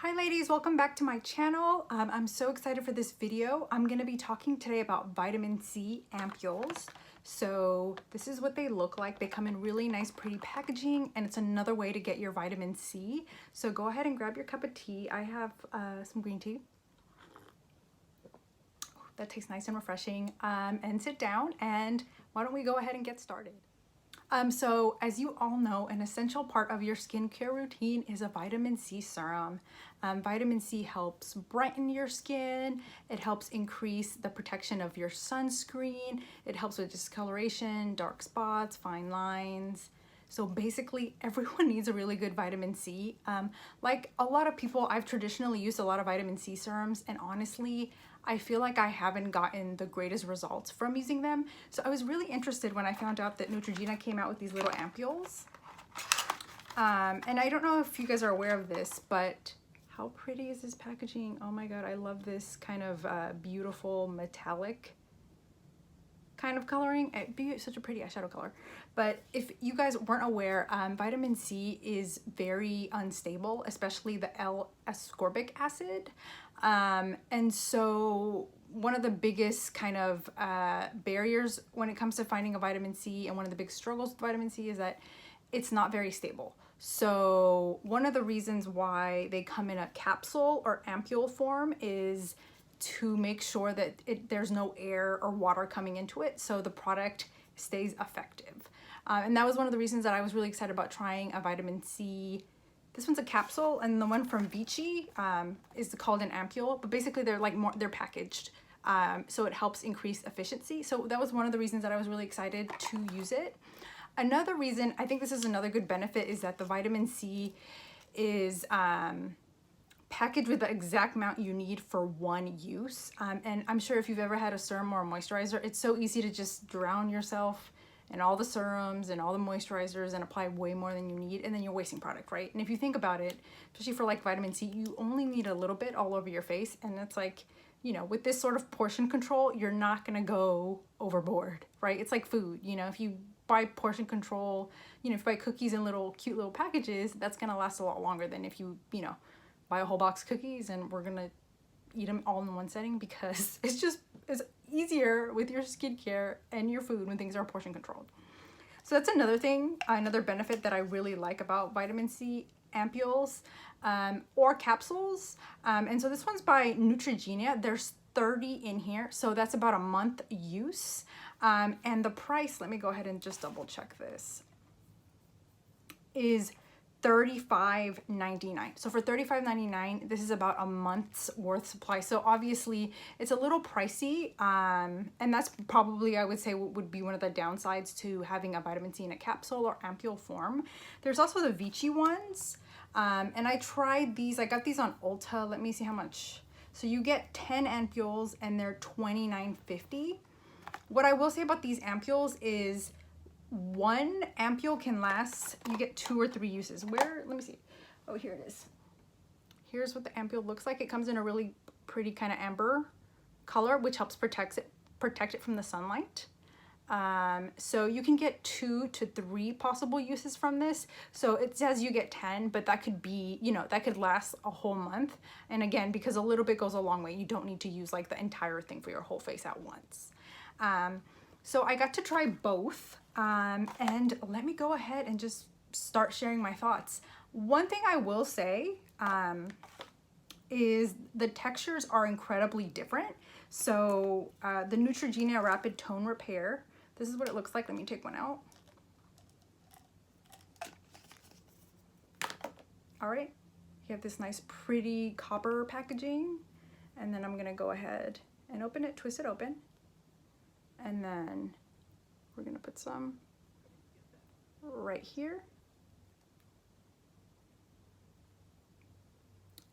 Hi ladies, welcome back to my channel. I'm so excited for this video. I'm going to be talking today about vitamin C ampules. So this is what they look like. They come in really nice, pretty packaging, and it's another way to get your vitamin C. So go ahead and grab your cup of tea. I have some green tea. That tastes nice and refreshing. And sit down, and why don't we go ahead and get started. So as you all know, an essential part of your skincare routine is a vitamin C serum. Vitamin C helps brighten your skin. It helps increase the protection of your sunscreen. It helps with discoloration, dark spots, fine lines. So basically everyone needs a really good vitamin C. Like a lot of people, I've traditionally used a lot of vitamin C serums, and honestly, I feel like I haven't gotten the greatest results from using them. So I was really interested when I found out that Neutrogena came out with these little ampules. And I don't know if you guys are aware of this, but how pretty is this packaging? Oh my God, I love this kind of beautiful metallic kind of coloring. It'd be such a pretty eyeshadow color. But if you guys weren't aware, vitamin C is very unstable, especially the L-ascorbic acid. And so one of the biggest kind of barriers when it comes to finding a vitamin C, and one of the big struggles with vitamin C, is that it's not very stable. So one of the reasons why they come in a capsule or ampule form is to make sure that there's no air or water coming into it, so the product stays effective. And that was one of the reasons that I was really excited about trying a vitamin C. This one's a capsule, and the one from Vichy is called an ampule, but basically they're packaged. So it helps increase efficiency. So that was one of the reasons that I was really excited to use it. Another reason, I think this is another good benefit, is that the vitamin C is packaged with the exact amount you need for one use. And I'm sure if you've ever had a serum or a moisturizer, it's so easy to just drown yourself in all the serums and all the moisturizers and apply way more than you need, and then you're wasting product, right? And if you think about it, especially for like vitamin C, you only need a little bit all over your face, and it's like, you know, with this sort of portion control, you're not gonna go overboard, right? It's like food, you know, if you buy portion control, you know, if you buy cookies in cute little packages, that's gonna last a lot longer than if you know, buy a whole box of cookies and we're gonna eat them all in one setting, because it's easier with your skincare and your food when things are portion controlled. So that's another thing, another benefit that I really like about vitamin C ampules or capsules. And so this one's by Neutrogena. There's 30 in here, so that's about a month use. And the price, let me go ahead and just double check this, is $35.99. So for $35.99, this is about a month's worth supply. So obviously it's a little pricey, and that's probably, I would say, would be one of the downsides to having a vitamin C in a capsule or ampule form. There's also the Vichy ones, and I tried these. I got these on Ulta. Let me see how much. So you get 10 ampules and they're $29.50. What I will say about these ampules is one ampule can last, you get 2 or 3 uses. Let me see. Oh, here it is. Here's what the ampule looks like. It comes in a really pretty kind of amber color, which helps protect it from the sunlight. So you can get 2 to 3 possible uses from this. So it says you get 10, but that could be, you know, that could last a whole month. And again, because a little bit goes a long way, you don't need to use like the entire thing for your whole face at once. So I got to try both, and let me go ahead and just start sharing my thoughts. One thing I will say is the textures are incredibly different. So the Neutrogena Rapid Tone Repair, this is what it looks like. Let me take one out. All right, you have this nice pretty copper packaging, and then I'm gonna go ahead and open it, twist it open. And then we're gonna put some right here.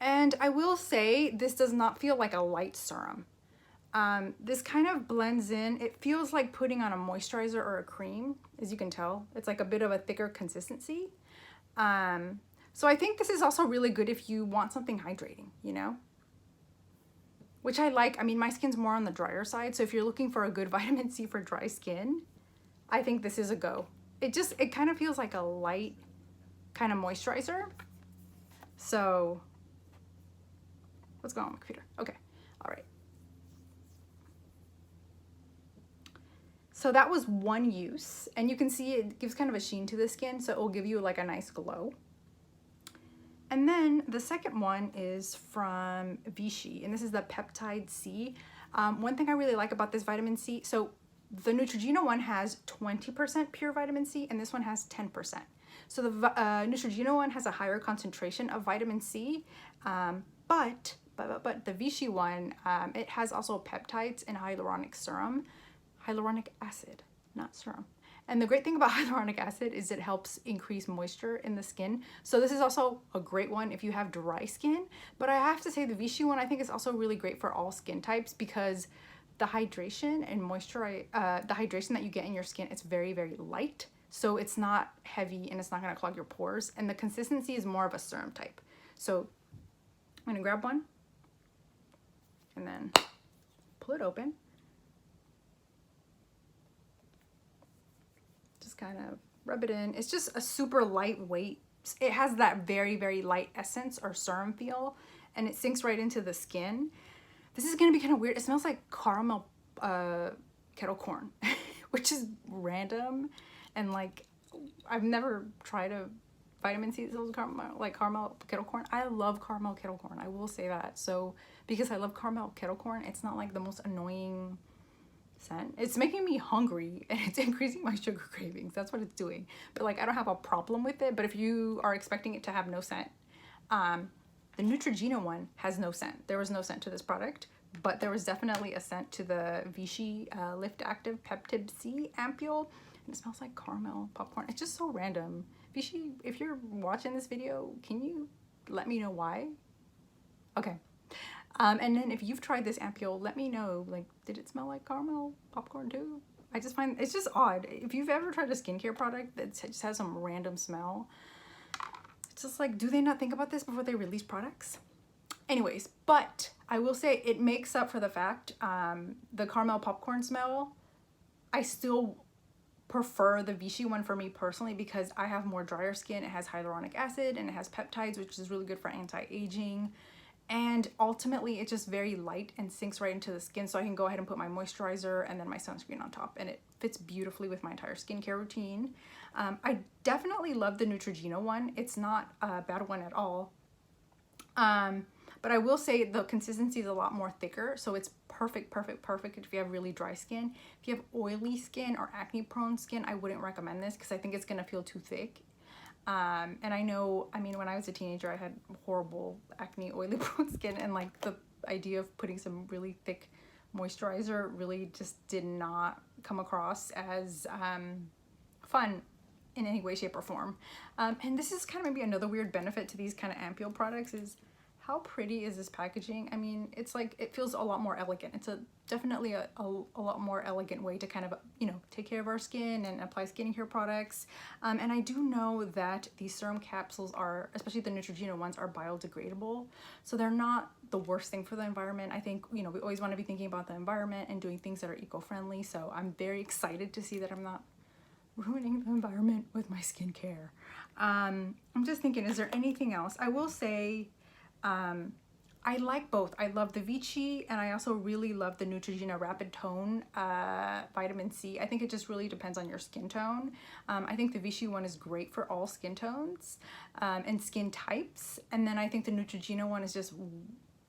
And I will say, this does not feel like a light serum. This kind of blends in. It feels like putting on a moisturizer or a cream, as you can tell. It's like a bit of a thicker consistency. So I think this is also really good if you want something hydrating, you know? Which I like. I mean, my skin's more on the drier side, so if you're looking for a good vitamin C for dry skin, I think this is a go. It kind of feels like a light kind of moisturizer. So What's going on with my computer? Okay, all right. So that was one use, and you can see it gives kind of a sheen to the skin, so it will give you like a nice glow. And then the second one is from Vichy, and this is the Peptide C. One thing I really like about this vitamin C, so the Neutrogena one has 20% pure vitamin C, and this one has 10%. So the Neutrogena one has a higher concentration of vitamin C, but the Vichy one, it has also peptides and hyaluronic acid, not serum. And the great thing about hyaluronic acid is it helps increase moisture in the skin. So this is also a great one if you have dry skin. But I have to say the Vichy one I think is also really great for all skin types because the hydration and moisture, the hydration that you get in your skin, it's very, very light. So it's not heavy and it's not gonna clog your pores. And the consistency is more of a serum type. So I'm gonna grab one and then pull it open. Kind of rub it in. It's just a super lightweight. It has that very, very light essence or serum feel, and it sinks right into the skin. This is gonna be kind of weird. It smells like caramel kettle corn, which is random, and like I've never tried a vitamin C that smells like caramel kettle corn. I love caramel kettle corn, I will say that. So because I love caramel kettle corn, it's not like the most annoying scent. It's making me hungry and it's increasing my sugar cravings. That's what it's doing. But like I don't have a problem with it. But if you are expecting it to have no scent, the Neutrogena one has no scent. There was no scent to this product, but there was definitely a scent to the Vichy Lift Active Peptide C Ampule, and it smells like caramel popcorn. It's just so random. Vichy, if you're watching this video, can you let me know why? Okay. And then if you've tried this ampule, let me know, like, did it smell like caramel popcorn too? I just find it's just odd. If you've ever tried a skincare product that just has some random smell, it's just like, do they not think about this before they release products? Anyways, but I will say it makes up for the fact, the caramel popcorn smell, I still prefer the Vichy one for me personally because I have more drier skin. It has hyaluronic acid and it has peptides, which is really good for anti-aging. And ultimately, it's just very light and sinks right into the skin, so I can go ahead and put my moisturizer and then my sunscreen on top, and it fits beautifully with my entire skincare routine. I definitely love the Neutrogena one. It's not a bad one at all. But I will say the consistency is a lot more thicker, so it's perfect if you have really dry skin. If you have oily skin or acne-prone skin, I wouldn't recommend this because I think it's gonna feel too thick. And I know, I mean, when I was a teenager, I had horrible acne, oily prone skin, and like the idea of putting some really thick moisturizer really just did not come across as fun in any way, shape, or form. And this is kind of maybe another weird benefit to these kind of ampule products is how pretty is this packaging? I mean, it's like, it feels a lot more elegant. It's definitely a lot more elegant way to kind of, you know, take care of our skin and apply skincare products. And I do know that these serum capsules are, especially the Neutrogena ones, are biodegradable. So they're not the worst thing for the environment. I think, you know, we always want to be thinking about the environment and doing things that are eco-friendly. So I'm very excited to see that I'm not ruining the environment with my skincare. I'm just thinking, is there anything else? I will say, I like both. I love the Vichy, and I also really love the Neutrogena Rapid Tone Vitamin C. I think it just really depends on your skin tone. I think the Vichy one is great for all skin tones and skin types. And then I think the Neutrogena one is just,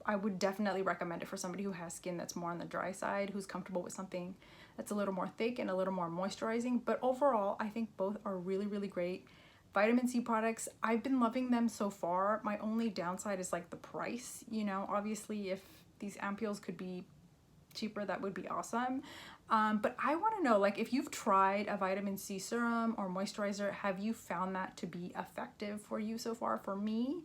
I would definitely recommend it for somebody who has skin that's more on the dry side, who's comfortable with something that's a little more thick and a little more moisturizing. But overall, I think both are really, really great vitamin C products. I've been loving them so far. My only downside is like the price, you know. Obviously if these ampules could be cheaper, that would be awesome. But I want to know, like, if you've tried a vitamin C serum or moisturizer, have you found that to be effective for you so far? For me,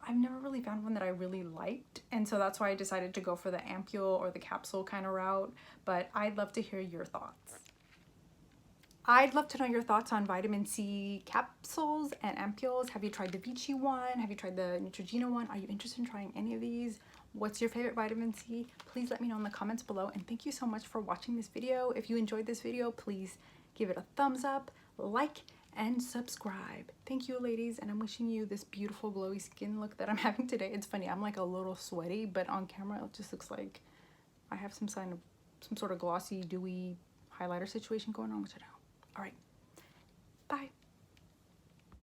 I've never really found one that I really liked, and so that's why I decided to go for the ampule or the capsule kind of route. But I'd love to hear your thoughts. I'd love to know your thoughts on vitamin C capsules and ampules. Have you tried the Vichy one? Have you tried the Neutrogena one? Are you interested in trying any of these? What's your favorite vitamin C? Please let me know in the comments below, and thank you so much for watching this video. If you enjoyed this video, please give it a thumbs up, like, and subscribe. Thank you, ladies, and I'm wishing you this beautiful glowy skin look that I'm having today. It's funny, I'm like a little sweaty, but on camera it just looks like I have some sort of glossy, dewy highlighter situation going on, which I don't. All right, bye.